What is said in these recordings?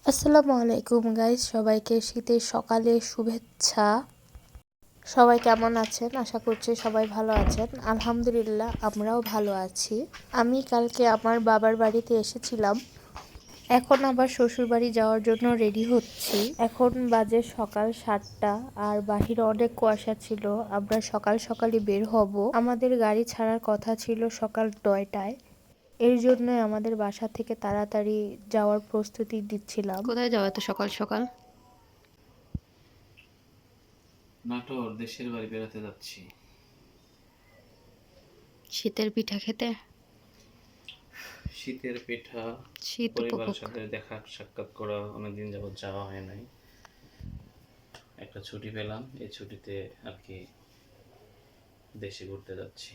আসসালামু আলাইকুম গাইস, সবাইকে শীতের সকালে শুভেচ্ছা। সবাই কেমন আছেন? আশা করছি সবাই ভালো আছেন। আলহামদুলিল্লাহ, আমরাও ভালো আছি। আমি কালকে আমার বাবার বাড়িতে এসেছিলাম, এখন আবার শ্বশুর বাড়ি যাওয়ার জন্য রেডি হচ্ছি। এখন বাজে সকাল 7টা আর বাহিরে অনেক কুয়াশা ছিল। আমরা সকাল সকালই বের হব। আমাদের গাড়ি ছাড়ার কথা ছিল সকাল 9টায়। এর জন্য আমাদের বাসা থেকে তাড়াতাড়ি যাওয়ার প্রস্তুতি দিচ্ছিলাম। কোথায় যাও এত সকাল সকাল? নাটোর দেশের বাড়ি বেড়াতে যাচ্ছি। শীতের পিঠা খেতে? শীতের পিঠা, শীত উপভোগ। পরিবারের সাথে দেখা সাক্ষাৎ করা অনেকদিন যাবৎ যাওয়া হয় নাই। একটা ছুটি পেলাম, এই ছুটিতে আর কি দেশে ঘুরতে যাচ্ছি।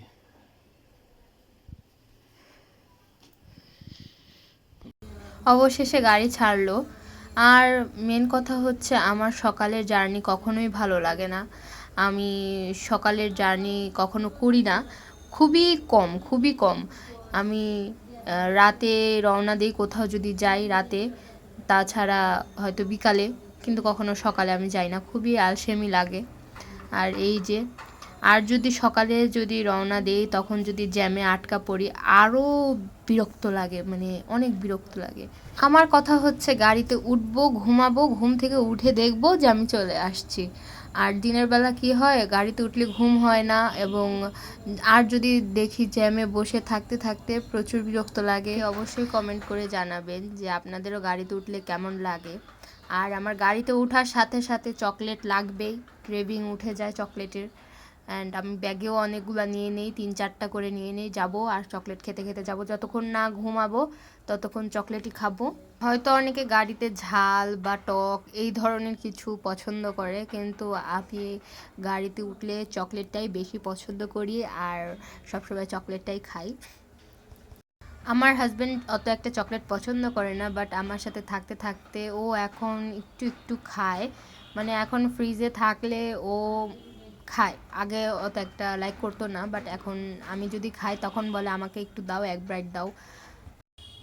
অবশেষে গাড়ি ছাড়লো। আর মেন কথা হচ্ছে, আমার সকালের জার্নি কখনোই ভালো লাগে না। আমি সকালের জার্নি কখনো করি না, খুবই কম, খুবই কম। আমি রাতে রওনা দিই কোথাও যদি যাই রাতে, তাছাড়া হয়তো বিকালে, কিন্তু কখনো সকালে আমি যাই না, খুবই আলসেমি লাগে। আর এই যে, আর যদি সকালে যদি রওনা দেই তখন যদি জ্যামে আটকা পড়ি, আরও বিরক্ত লাগে, মানে অনেক বিরক্ত লাগে। আমার কথা হচ্ছে, গাড়িতে উঠবো, ঘুমাবো, ঘুম থেকে উঠে দেখবো যে আমি চলে আসছি। আর দিনের বেলা কি হয়, গাড়িতে উঠলে ঘুম হয় না, এবং আর যদি দেখি জ্যামে বসে থাকতে থাকতে প্রচুর বিরক্ত লাগে। অবশ্যই কমেন্ট করে জানাবেন যে আপনাদেরও গাড়িতে উঠলে কেমন লাগে। আর আমার গাড়িতে ওঠার সাথে সাথে চকলেট লাগবেই, ক্রেভিং উঠে যায় চকলেটের। অ্যান্ড আমি ব্যাগেও অনেকগুলো নিয়ে নিই, 3-4টা করে নিয়ে নিই, যাবো আর চকলেট খেতে খেতে যাবো। যতক্ষণ না ঘুমাবো ততক্ষণ চকলেটই খাবো। হয়তো অনেকে গাড়িতে ঝাল বা টক এই ধরনের কিছু পছন্দ করে, কিন্তু আমি গাড়িতে উঠলে চকলেটটাই বেশি পছন্দ করি, আর সবসময় চকলেটটাই খাই। আমার হাজব্যান্ড অত একটা চকলেট পছন্দ করে না, বাট আমার সাথে থাকতে থাকতে ও এখন একটু একটু খায়। মানে এখন ফ্রিজে থাকলে ও খায়, আগে অত একটা লাইক করতো না, বাট এখন আমি যদি খাই তখন বলে আমাকে একটু দাও, এক বাইট দাও।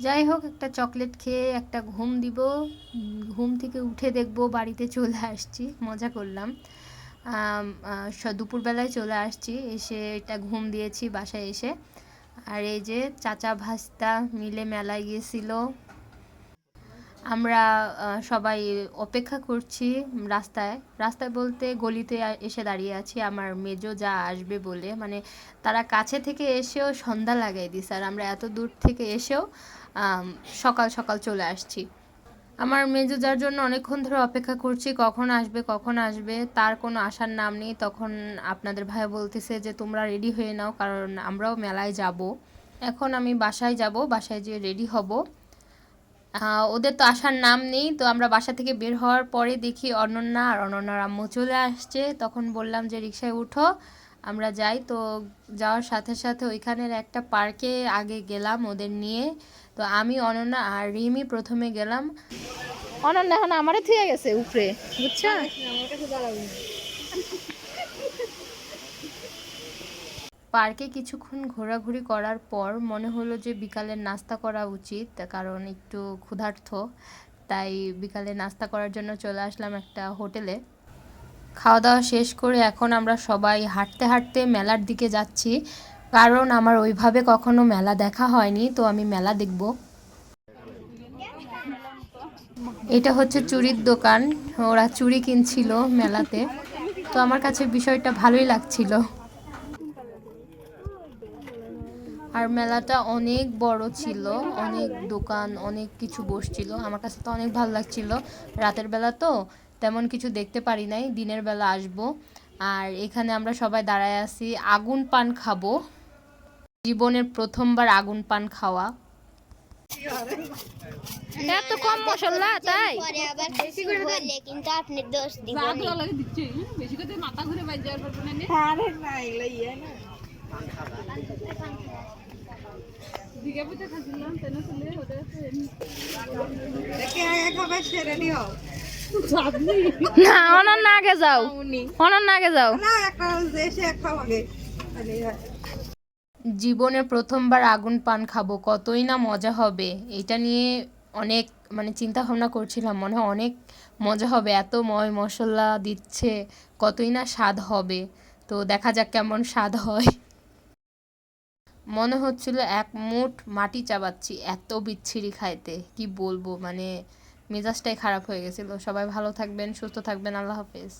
যাই হোক, একটা চকলেট খেয়ে একটা ঘুম দিব। ঘুম থেকে উঠে দেখবো বাড়িতে চলে আসছি, মজা করলাম। দুপুরবেলায় চলে আসছি, এসে এটা ঘুম দিয়েছি বাসায় এসে। আর এই যে চাচা ভাস্তা মিলে মেলায় গিয়েছিল। আমরা সবাই অপেক্ষা করছি রাস্তায়, রাস্তায় বলতে গলিতে এসে দাঁড়িয়ে আছি আমার মেজো যা আসবে বলে। মানে তারা কাছে থেকে এসেও সন্ধ্যা লাগাই দিছে, আর আমরা এত দূর থেকে এসেও সকাল সকাল চলে আসছি। আমার মেজো যার জন্য অনেকক্ষণ ধরে অপেক্ষা করছি, কখন আসবে কখন আসবে, তার কোনো আসার নাম নেই। তখন আপনাদের ভাই বলতেছে যে তোমরা রেডি হয়ে নাও, কারণ আমরাও মেলায় যাব। এখন আমি বাসায় যাব, বাসায় যেয়ে রেডি হব। ওদের তো আসার নাম নেই, তো আমরা বাসা থেকে বের হওয়ার পরে দেখি অনন্যা আর অনন্যার আম্মু চলে আসছে। তখন বললাম যে রিকশায় উঠো, আমরা যাই। তো যাওয়ার সাথে সাথে ওইখানের একটা পার্কে আগে গেলাম ওদের নিয়ে। তো আমি, অনন্যা আর রিমি প্রথমে গেলাম। অনন্যা এখন আমারে থুয়ে গেছে উপরে, বুঝছো? পার্কে কিছুক্ষণ ঘোরাঘুরি করার পর মনে হলো যে বিকালের নাস্তা করা উচিত, কারণ একটু ক্ষুধার্ত। তাই বিকালে নাস্তা করার জন্য চলে আসলাম একটা হোটেলে। খাওয়া দাওয়া শেষ করে এখন আমরা সবাই হাঁটতে হাঁটতে মেলার দিকে যাচ্ছি, কারণ আমার ওইভাবে কখনো মেলা দেখা হয়নি, তো আমি মেলা দেখব। এটা হচ্ছে চুড়ির দোকান, ওরা চুড়ি কিনছিল মেলাতে, তো আমার কাছে বিষয়টা ভালোই লাগছিল। আর মেলাটা অনেক বড় ছিল, অনেক দোকান, অনেক কিছু বসছিল, আমার কাছে তো অনেক ভালো লাগছিল। রাতের বেলা তো তেমন কিছু দেখতে পারি নাই, দিনের বেলা আসবো। আর এখানে আমরা সবাই দাঁড়ায় আছি, আগুন পান খাবো। জীবনের প্রথমবার আগুন পান খাওয়া। এত কম মশলা তাই পরে আবার বেশি বলে কিন্তু আপনি দোষ দিবেন বেশি করে মাথা ঘুরে বাইরে যাওয়ার পর না আরে না এগুলা ইয়ে না দিকে বুঝে খাচ্ছিলাম তেন চলে ওটা দেখে আগে খাবার সেরে নিও না, অনন্যা আগে যাও, অনন্যা আগে যাও। না একটা দেশে একটা আগে জীবনে প্রথমবার আগুন পান খাবো, কতই না মজা হবে। এটা নিয়ে অনেক মানে চিন্তা ভাবনা করছিলাম মনে হয় অনেক মজা হবে, এত মশলা দিচ্ছে, কতই না স্বাদ হবে। তো দেখা যাক কেমন স্বাদ হয়। মনে হচ্ছিল এক মুঠ মাটি চাবাচ্ছি, এত বিচ্ছিরি খাইতে কি বলবো, মানে মেজাজটাই খারাপ হয়ে গেছিল। সবাই ভালো থাকবেন, সুস্থ থাকবেন, আল্লাহ হাফেজ।